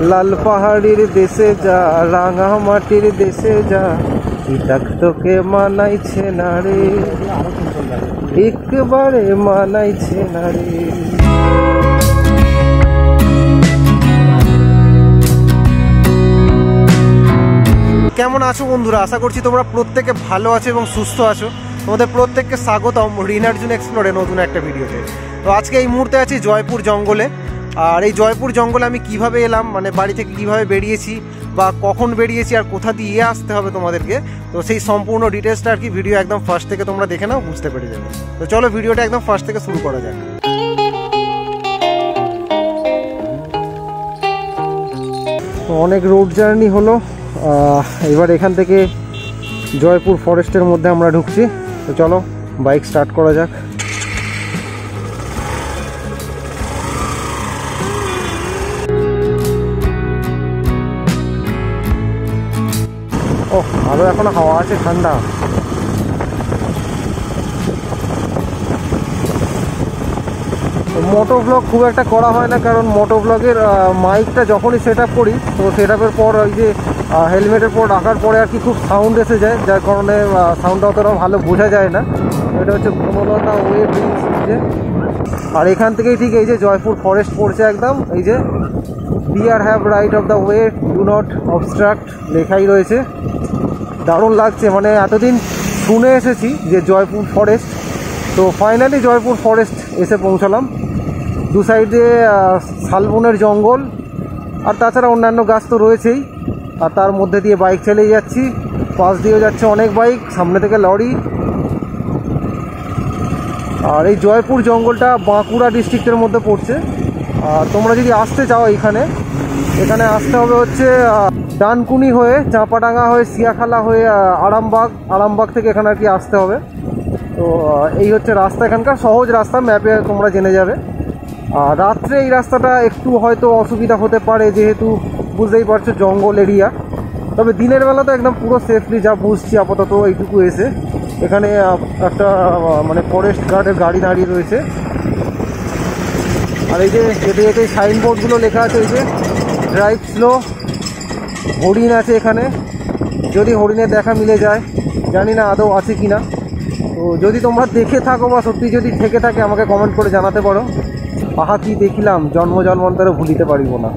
লাল পাহাড়ির দেশে যা, রাঙা মাটির দেশে যা, ইটাক তোকে মানাইছে না রে, একবারে মানাইছে না রে। কেমন আছো বন্ধুরা? আশা করছি তোমরা প্রত্যেকে ভালো আছো এবং সুস্থ আছো। তোমাদের প্রত্যেককে স্বাগতম রিনার্জুন এক্সপ্লোরে নতুন একটা ভিডিওতে। তো আজকে এই মুহূর্তে আছি জয়পুর জঙ্গলে। আর এই জয়পুর জঙ্গলে আমি কিভাবে এলাম, মানে বাড়ি থেকে কিভাবে বেরিয়েছি বা কখন বেরিয়েছি আর কোথা দিয়ে আসতে হবে তোমাদেরকে, তো সেই সম্পূর্ণ ডিটেলসটা আর কি ভিডিও একদম ফার্স্ট থেকে তোমরা দেখে নাও, বুঝতে পেরে যাবে। তো চলো ভিডিওটা একদম ফার্স্ট থেকে শুরু করা যাক। অনেক রোড জার্নি হলো, এবার এখান থেকে জয়পুর ফরেস্টের মধ্যে আমরা ঢুকছি। তো চলো বাইক স্টার্ট করা যাক। ও আরও এখন হাওয়া আছে, ঠান্ডা। মোটো ব্লগ খুব একটা করা হয় না, কারণ মোটো ব্লগের মাইকটা যখনই সেট আপ করি, তো সেট আপের পর ওই যে হেলমেটের পর রাখার পরে আর কি খুব সাউন্ড এসে যায়, যার কারণে সাউন্ডটা অতটা ভালো বোঝা যায় না। এটা হচ্ছে বনলতা ওয়ে ব্রিজ। আর এখান থেকেই ঠিক এই যে জয়পুর ফরেস্ট পড়ছে একদম, এই যে deer have right of the way, do not obstruct লেখাই রয়েছে। দারুণ লাগছে, মানে এতদিন শুনে এসেছি যে জয়পুর ফরেস্ট, তো ফাইনালি জয়পুর ফরেস্ট এসে পৌঁছালাম। দু সাইডে শালবনের জঙ্গল আর তাছাড়া অন্যান্য গাছ তো রয়েছেই, আর তার মধ্যে দিয়ে বাইক চালিয়ে যাচ্ছি। পাশ দিয়েও যাচ্ছে অনেক বাইক, সামনে থেকে লরি। আর এই জয়পুর জঙ্গলটা বাঁকুড়া ডিস্ট্রিক্টের মধ্যে পড়ছে। আর তোমরা যদি আসতে চাও এখানে আসতে হবে হচ্ছে ডানকুনি হয়ে, চাঁপাডাঙ্গা হয়ে, সিয়াখালা হয়ে আরামবাগ থেকে এখানে আর কি আসতে হবে। তো এই হচ্ছে রাস্তা, এখানকার সহজ রাস্তা, ম্যাপে তোমরা জেনে যাবে। আর রাত্রে এই রাস্তাটা একটু হয়তো অসুবিধা হতে পারে, যেহেতু বুঝতেই পারছো জঙ্গল এরিয়া। তবে দিনের বেলা তো একদম পুরো সেফলি, যা বুঝছি আপাতত এইটুকু এসে। এখানে একটা মানে ফরেস্ট গার্ডের গাড়ি দাঁড়িয়ে রয়েছে। আর এই যে যেতে যেতে সাইনবোর্ডগুলো লেখা আছে, এই যে ড্রাইভ স্লো। হরিণ আছে এখানে, যদি হরিণের দেখা মিলে যায়, জানি না আদৌ আছে কি না। তো যদি তোমরা দেখে থাকো বা সত্যি যদি থেকে থাকে, আমাকে কমেন্ট করে জানাতে পারো। আহা কি দেখিলাম, জন্মান্তরে ভুলিতে পারিব না।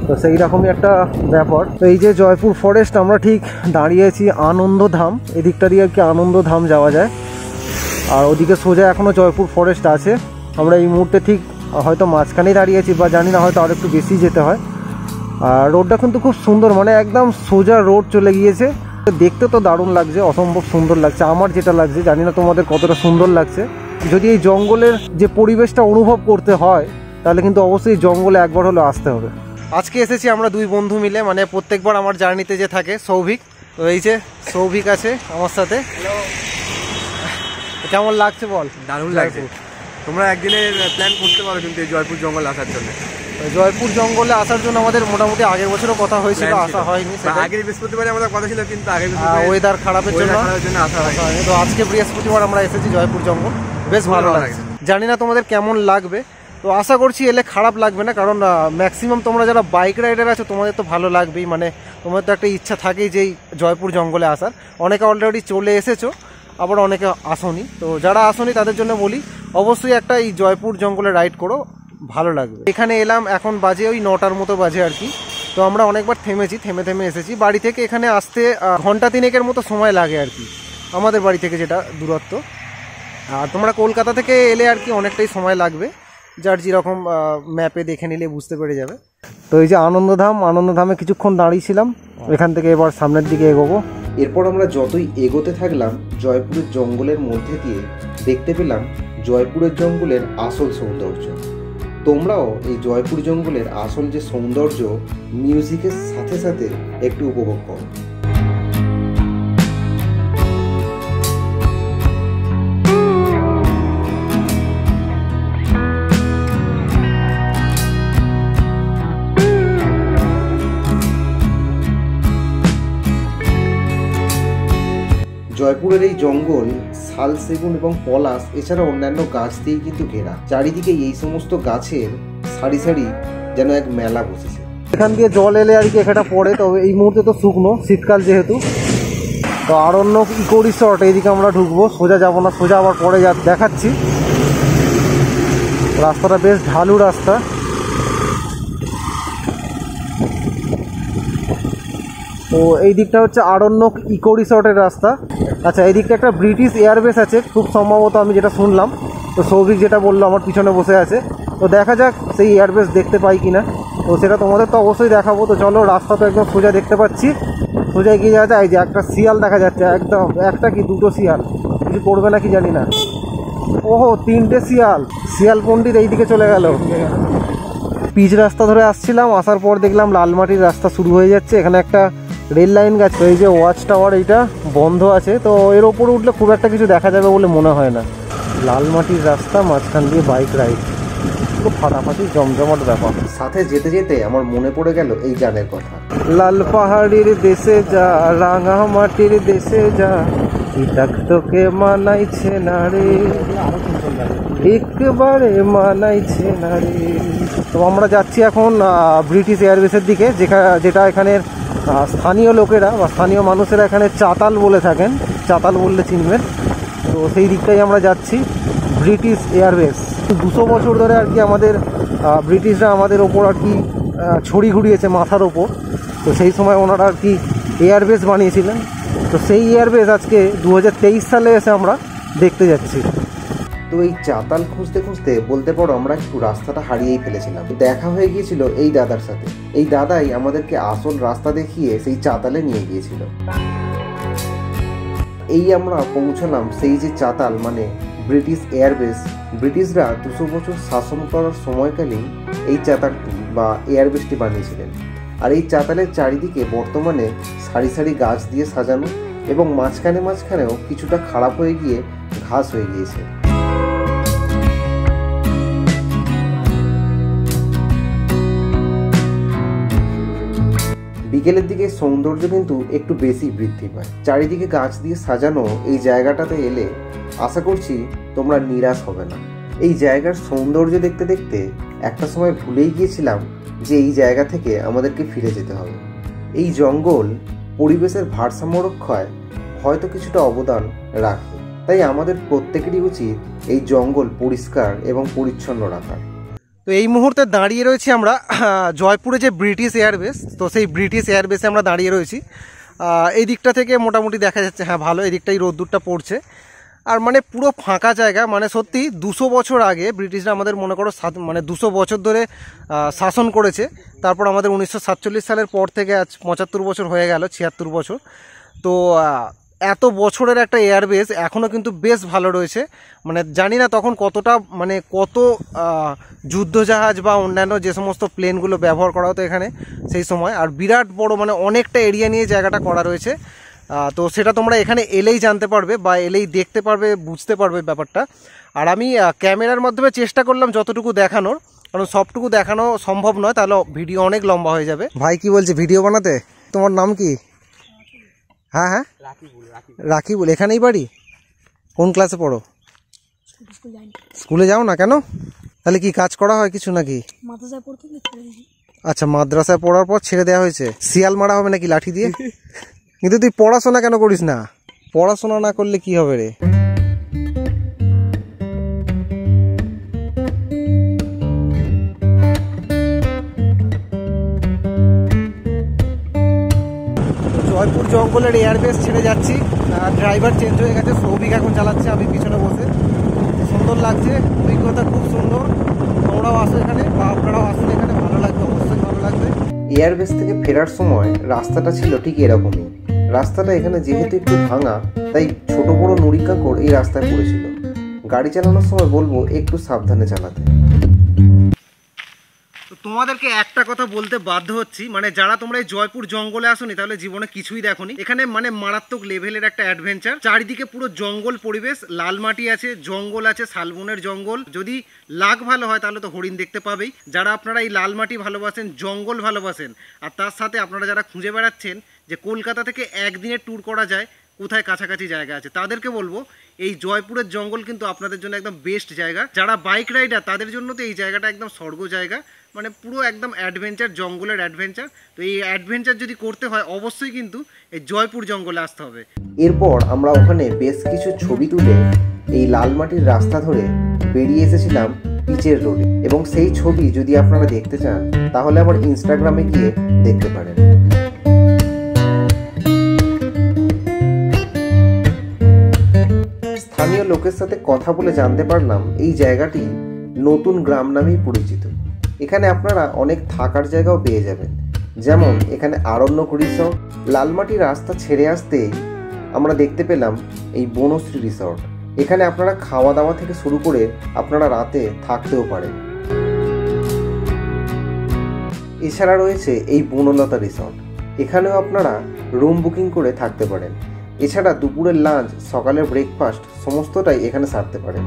তো সেই রকমই একটা ব্যাপার। তো এই যে জয়পুর ফরেস্ট, আমরা ঠিক দাঁড়িয়েছি আনন্দধাম, এদিকটা দিয়ে আর কি আনন্দধাম যাওয়া যায়। আর ওদিকে সোজা এখনও জয়পুর ফরেস্ট আছে। আমরা এই মুহূর্তে ঠিক হয়তো মাঝখানেই দাঁড়িয়েছি, বা জানি না হয়তো আর একটু বেশি যেতে হয়। আর রোডটা কিন্তু খুব সুন্দর, মানে একদম সোজা রোড চলে গিয়েছে। দেখতে তো দারুণ লাগছে, অসম্ভব সুন্দর লাগছে আমার যেটা লাগছে, জানি না তোমাদের কতটা সুন্দর লাগছে। যদি এই জঙ্গলের যে পরিবেশটা অনুভব করতে হয়, তাহলে কিন্তু অবশ্যই জঙ্গলে একবার হলেও আসতে হবে। আজকে এসেছি আমরা দুই বন্ধু মিলে, মানে প্রত্যেকবার আমার জার্নিতে যে থাকে সৌভিক। তো এই যে সৌভিক আছে আমার সাথে। কেমন লাগছে বল? দারুণ লাগছে। তোমরা একদিনের প্ল্যান করতে পারো কিন্তু এই জয়পুর জঙ্গলে আসার জন্য। জয়পুর জঙ্গলে আসার জন্য আমাদের মোটামুটি আগের বছরও কথা হয়েছিল, আসা হয়নি। আগের বৃহস্পতিবারে আমাদের কথা ছিল, কিন্তু আগের ওয়েদার খারাপের জন্য আসা হয়নি। তো আজকে বৃহস্পতিবার আমরা এসেছি জয়পুর জঙ্গল, বেশ ভালো লাগছে। জানি না তোমাদের কেমন লাগবে, তো আশা করছি এলে খারাপ লাগবে না, কারণ ম্যাক্সিমাম তোমরা যারা বাইক রাইডার আছো তোমাদের তো ভালো লাগবেই। মানে তোমাদের তো একটা ইচ্ছা থাকেই যে এই জয়পুর জঙ্গলে আসার। অনেকে অলরেডি চলে এসেছো, আবার অনেকে আসনি। তো যারা আসনি তাদের জন্য বলি, অবশ্যই একটা এই জয়পুর জঙ্গলে রাইড করো, ভালো লাগবে। এখানে এলাম, এখন বাজে ওই 9টার মতো বাজে আর কি। তো আমরা অনেকবার থেমেছি, থেমে এসেছি। বাড়ি থেকে এখানে আসতে ঘন্টা 3 মতো সময় লাগে আর কি, আমাদের বাড়ি থেকে যেটা দূরত্ব। আর তোমরা কলকাতা থেকে এলে আর কি অনেকটাই সময় লাগবে, যার যেরকম ম্যাপে দেখে নিলে বুঝতে পেরে যাবে। তো এই যে আনন্দধামে কিছুক্ষণ দাঁড়িয়েছিলাম, এখান থেকে এবার সামনের দিকে এগোবো। এরপর আমরা যতই এগোতে থাকলাম জয়পুরের জঙ্গলের মধ্যে দিয়ে দেখতে পেলাম জয়পুরের জঙ্গলের আসল সৌন্দর্য। তোমরাও এই জয়পুর জঙ্গলের আসল যে সৌন্দর্য মিউজিকের সাথে সাথে একটু উপভোগ করো। জয়পুরের এই জঙ্গল শাল, সেগুন এবং পলাশ এছাড়া অন্যান্য গাছ দিয়েই কিন্তু ঘেরা। চারিদিকে এই সমস্ত গাছের সারি সারি যেন এক মেলা বসেছে। এখান দিয়ে জল এলে আর কি এখানটা পড়ে, তবে এই মুহূর্তে তো শুকনো, শীতকাল যেহেতু। তো আরণ্যক ইকো রিসর্ট এইদিকে আমরা ঢুকবো, সোজা যাবো না, সোজা আবার পরে দেখাচ্ছি। রাস্তাটা বেশ ঢালু রাস্তা। তো এই দিকটা হচ্ছে আরণ্যক ইকো রিসর্টের রাস্তা। আচ্ছা, এই দিকটা একটা ব্রিটিশ এয়ারবেস আছে খুব সম্ভবত, আমি যেটা শুনলাম। তো সৌভিক যেটা বললো আমার পিছনে বসে আছে, তো দেখা যাক সেই এয়ারবেস দেখতে পাই কিনা। তো সেটা তোমাদের তো অবশ্যই দেখাবো। তো চলো, রাস্তা তো একদম সোজা দেখতে পাচ্ছি, সোজা এগিয়ে যাওয়া যায়। এই যে একটা শিয়াল দেখা যাচ্ছে, একদম একটা কি দুটো শিয়াল, কিছু করবে নাকি জানি না। ওহো, 3টে শিয়াল। শিয়াল পণ্ডিত এই দিকে চলে গেল। পিচ রাস্তা ধরে আসছিলাম, আসার পর দেখলাম লালমাটির রাস্তা শুরু হয়ে যাচ্ছে। এখানে একটা রেল লাইন গেছে, এই যে ওয়াচ টাওয়ার, এইটা বন্ধ আছে। তো এর ওপরে উঠলে খুব একটা কিছু দেখা যাবে বলে মনে হয় না। লালমাটির রাস্তা, মাঝখান দিয়ে বাইক রাইড, পুরো ফাটাফাটি জমজমাট ব্যাপার। সাথে যেতে যেতে আমার মনে পড়ে গেল এই গানের কথা। লাল পাহাড়ির দেশে যা, রাঙা মাটির দেশে যা, ইটাক তোকে মানাইছে না রে, একবারে মানাইছে না রে। তো আমরা যাচ্ছি এখন ব্রিটিশ এয়ারবেসের দিকে, যেটা এখানের স্থানীয় লোকেরা বা স্থানীয় মানুষেরা এখানে চাতাল বলে থাকেন, চাতাল বললে চিনবেন। তো সেই দিকটাই আমরা যাচ্ছি, ব্রিটিশ এয়ারবেস। 200 বছর ধরে আর কি আমাদের ব্রিটিশরা আমাদের ওপর আর কি ছড়ি ঘুরিয়েছে মাথার ওপর। তো সেই সময় ওনারা আর কি এয়ারবেস বানিয়েছিলেন। তো সেই এয়ারবেস আজকে 2023 সালে এসে আমরা দেখতে যাচ্ছি। তো এই চাতাল খুঁজতে খুঁজতে বলতে পারো আমরা একটু রাস্তাটা হারিয়েই ফেলেছিলাম। দেখা হয়ে গিয়েছিল এই দাদার সাথে। এই দাদাই আমাদেরকে আসল রাস্তা দেখিয়ে সেই চাতালে নিয়ে গিয়েছিল। এই আমরা পৌঁছলাম সেই যে চাতাল, মানে ব্রিটিশ এয়ারবেস। ব্রিটিশরা 200 বছর শাসন করার সময়কালেই এই চাতালটি বা এয়ারবেসটি বানিয়েছিলেন। আর এই চাতালের চারিদিকে বর্তমানে সারি সারি গাছ দিয়ে সাজানো, এবং মাঝখানেও কিছুটা খারাপ হয়ে গিয়ে ঘাস হয়ে গিয়েছে। বিকেলের দিকে সৌন্দর্য কিন্তু একটু বেশি বৃদ্ধি পায়। চারিদিকে গাছ দিয়ে সাজানো এই জায়গাটাতে এলে আশা করছি তোমরা নিরাশ হবে না। এই জায়গার সৌন্দর্য দেখতে দেখতে একটা সময় ভুলেই গিয়েছিলাম যে এই জায়গা থেকে আমাদেরকে ফিরে যেতে হবে। এই জঙ্গল পরিবেশের ভারসাম্য রক্ষায় হয়তো কিছুটা অবদান রাখে, তাই আমাদের প্রত্যেকেরই উচিত এই জঙ্গল পরিষ্কার এবং পরিচ্ছন্ন রাখার। তো এই মুহূর্তে দাঁড়িয়ে রয়েছি আমরা জয়পুরে যে ব্রিটিশ এয়ারবেস, তো সেই ব্রিটিশ এয়ারবেসে আমরা দাঁড়িয়ে রয়েছি। এই দিকটা থেকে মোটামুটি দেখা যাচ্ছে, হ্যাঁ ভালো, এই দিকটাই রোদ্দুরটা পড়ছে। আর মানে পুরো ফাঁকা জায়গা, মানে সত্যি 200 বছর আগে ব্রিটিশরা আমাদের মনে করো 200 বছর ধরে শাসন করেছে। তারপর আমাদের 1947 সালের পর থেকে আজ 75 বছর হয়ে গেল, 76 বছর। তো এত বছরের একটা এয়ারবেস এখনও কিন্তু বেশ ভালো রয়েছে। মানে জানি না তখন কত যুদ্ধজাহাজ বা অন্যান্য যে সমস্ত প্লেনগুলো ব্যবহার করা হতো এখানে সেই সময়। আর বিরাট বড়, মানে অনেকটা এরিয়া নিয়ে জায়গাটা করা রয়েছে। তো সেটা তোমরা এখানে এলেই জানতে পারবে বা এলেই দেখতে পারবে, বুঝতে পারবে ব্যাপারটা। আর আমি ক্যামেরার মাধ্যমে চেষ্টা করলাম যতটুকু দেখানোর, কারণ সবটুকু দেখানো সম্ভব নয়, তাহলে ভিডিও অনেক লম্বা হয়ে যাবে। ভাই কি বলছে ভিডিও বানাতে? তোমার নাম কি? হ্যাঁ হ্যাঁ, রাকিবুল। এখানেই বাড়ি? কোন ক্লাসে পড়ো? স্কুলে যাও না কেন? তাহলে কি কাজ করা হয় কিছু নাকি? আচ্ছা, মাদ্রাসায় পড়ার পর ছেড়ে দেওয়া হয়েছে। শিয়াল মারা হবে নাকি লাঠি দিয়ে? কিন্তু তুই পড়াশোনা কেন করিস না? পড়াশোনা না করলে কি হবে রে? জয়পুর জঙ্গলের এয়ারবেস ছেড়ে যাচ্ছি। ড্রাইভার চেঞ্জ হয়ে গেছে, সৌভিক এখন চালাচ্ছে, আমি পিছনে বসে। সুন্দর লাগছে, অভিজ্ঞতা খুব সুন্দর। তোমরাও আসো এখানে, বা আপনারাও আসলে এখানে, ভালো লাগবে, অবশ্যই ভালো লাগবে। এয়ারবেস থেকে ফেরার সময় রাস্তাটা ছিল ঠিক এরকমই। রাস্তাটা এখানে যেহেতু একটু ভাঙা, তাই ছোট বড় নুড়ি কাঁকড় এই রাস্তায় পড়েছিল। গাড়ি চালানোর সময় বলবো একটু সাবধানে চালাতে। তো তোমাদেরকে একটা কথা বলতে বাধ্য হচ্ছি, মানে যারা তোমরা এই জয়পুর জঙ্গলে আসোনি তাহলে জীবনে কিছুই দেখোনি। এখানে মানে মারাত্মক লেভেলের একটা অ্যাডভেঞ্চার। চারিদিকে পুরো জঙ্গল পরিবেশ, লাল মাটি আছে, জঙ্গল আছে, শালবনের জঙ্গল। যদি লাক ভালো হয় তাহলে তো হরিণ দেখতে পাবেই। যারা আপনারা এই লাল মাটি ভালোবাসেন, জঙ্গল ভালোবাসেন, আর তার সাথে আপনারা যারা খুঁজে বেড়াচ্ছেন যে কলকাতা থেকে একদিনের ট্যুর করা যায়, কোথায় কাছাকাছি জায়গা আছে, তাদেরকে বলবো এই জয়পুরের জঙ্গল কিন্তু আপনাদের জন্য একদম বেস্ট জায়গা। যারা বাইক রাইডার তাদের জন্য তো এই জায়গাটা একদম স্বর্গ জায়গা। মানে পুরো একদম অ্যাডভেঞ্চার, জঙ্গলের অ্যাডভেঞ্চার। তো এই অ্যাডভেঞ্চার যদি করতে হয় অবশ্যই কিন্তু এই জয়পুর জঙ্গলে আসতে হবে। এরপর আমরা ওখানে বেশ কিছু ছবি তুলে এই লাল মাটির রাস্তা ধরে বেরিয়ে এসেছিলাম পিচের রোডে, এবং সেই ছবি যদি আপনারা দেখতে চান তাহলে আবার ইনস্টাগ্রামে গিয়ে দেখতে পারেন। স্থানীয় লোকের সাথে কথা বলে জানতে পারলাম এই জায়গাটি নতুন গ্রাম নামেই পরিচিত। এখানে আপনারা অনেক থাকার জায়গাও পেয়ে যাবেন, যেমন এখানে আরণ্যক রিসর্ট। লালমাটি রাস্তা ছেড়ে আসতেই আমরা দেখতে পেলাম এই বনশ্রী রিসর্ট। এখানে আপনারা খাওয়া দাওয়া থেকে শুরু করে আপনারা রাতে থাকতেও পারেন। এছাড়া রয়েছে এই বনলতা রিসর্ট, এখানেও আপনারা রুম বুকিং করে থাকতে পারেন। এছাড়া দুপুরের লাঞ্চ, সকালের ব্রেকফাস্ট সমস্তটাই এখানে সারতে পারেন।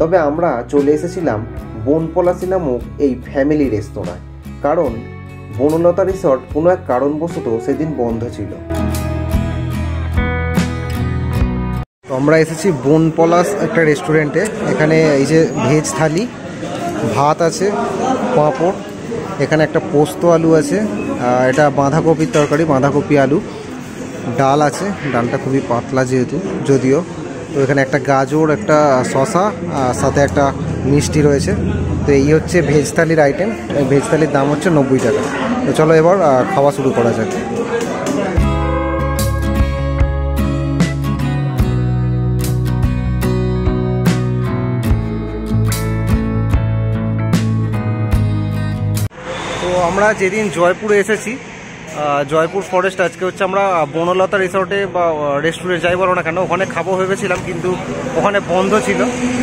তবে আমরা চলে এসেছিলাম বনপলাশী নামক এই ফ্যামিলি রেস্তোরাঁয়, কারণ বনলতা রিসর্ট কোনো এক কারণবশত সেদিন বন্ধ ছিল। তো আমরা এসেছি বনপলাশ একটা রেস্টুরেন্টে। এখানে এই যে ভেজ থালি, ভাত আছে, পাঁপড়, এখানে একটা পোস্ত আলু আছে, এটা বাঁধাকপির তরকারি, বাঁধাকপি আলু, ডাল আছে, ডালটা খুবই পাতলা যদিও। তো এখানে একটা গাজর, একটা শসা, সাথে একটা মিষ্টি রয়েছে। তো এই হচ্ছে ভেজ থালির আইটেম। এই ভেজ থালির দাম হচ্ছে 90 টাকা। তো চলো এবার খাওয়া শুরু করা যাক। তো আমরা যেদিন জয়পুরে এসেছি, জয়পুর ফরেস্ট, আজকে হচ্ছে আমরা বনলতা রিসর্টে বা রেস্টুরেন্ট যাই বলো না কেন, ওখানে খাবো ভেবেছিলাম, কিন্তু ওখানে বন্ধ ছিল।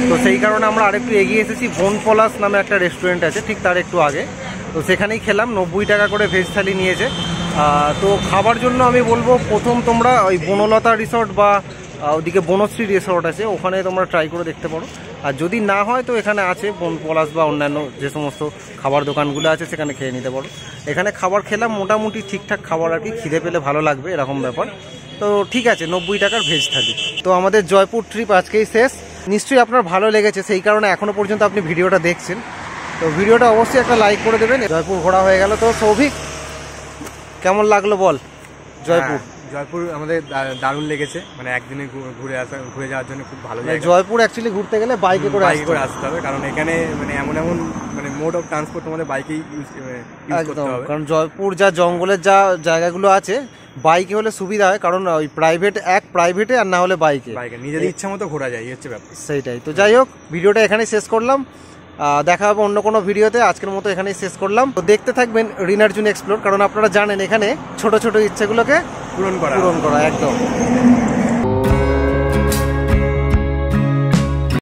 তো সেই কারণে আমরা আরেকটু এগিয়ে এসেছি। বনপলাশ নামে একটা রেস্টুরেন্ট আছে ঠিক তার একটু আগে, তো সেখানেই খেলাম। 90 টাকা করে ভেজ থালি নিয়েছে। তো খাবার জন্য আমি বলবো প্রথম তোমরা ওই বনলতা রিসর্ট বা ওদিকে বনশ্রী রিসর্ট আছে, ওখানে তোমরা ট্রাই করে দেখতে পারো। আর যদি না হয় তো এখানে আছে বনপলাশ বা অন্যান্য যে সমস্ত খাবার দোকানগুলো আছে সেখানে খেয়ে নিতে পারো। এখানে খাবার খেলাম, মোটামুটি ঠিকঠাক খাবার আর কি, খিদে পেলে ভালো লাগবে এরকম ব্যাপার। তো ঠিক আছে, 90 টাকার ভেজ থালি। তো আমাদের জয়পুর ট্রিপ আজকেই শেষ। নিশ্চয়ই আপনার ভালো লেগেছে, সেই কারণে এখনও পর্যন্ত আপনি ভিডিওটা দেখছেন। তো ভিডিওটা অবশ্যই একটা লাইক করে দেবেন। জয়পুর ঘোরা হয়ে গেল। তো সৌভিক, কেমন লাগলো বল জয়পুর? জয়পুর আমাদের দারুণ লেগেছে, মানে একদিনে ঘুরে যাওয়ার জন্য খুব ভালো লাগে। জয়পুর অ্যাকচুয়ালি ঘুরতে গেলে বাইকে করে আসতে হবে, কারণ এখানে মানে এমন মানে মোড অফ ট্রান্সপোর্ট তোমাদের বাইকেই ইউজ করতে হবে। কারণ জয়পুর যা জঙ্গলের যা জায়গাগুলো আছে, বাইকে হলে সুবিধা হয়, কারণ ওই প্রাইভেটে আর না হলে বাইকে নিজেদের ইচ্ছা মতো ঘোরা যায়, এই হচ্ছে ব্যাপার। সেইটাই। তো যাই হোক, ভিডিওটা এখানেই শেষ করলাম। দেখা হবে অন্য কোনো ভিডিওতে। আজকের মতো এখানেই শেষ করলাম। তো দেখতে থাকবেন রিনার্জুন এক্সপ্লোর, কারণ আপনারা জানেন এখানে ছোট ছোট ইচ্ছেগুলোকে পূরণ করা একদম।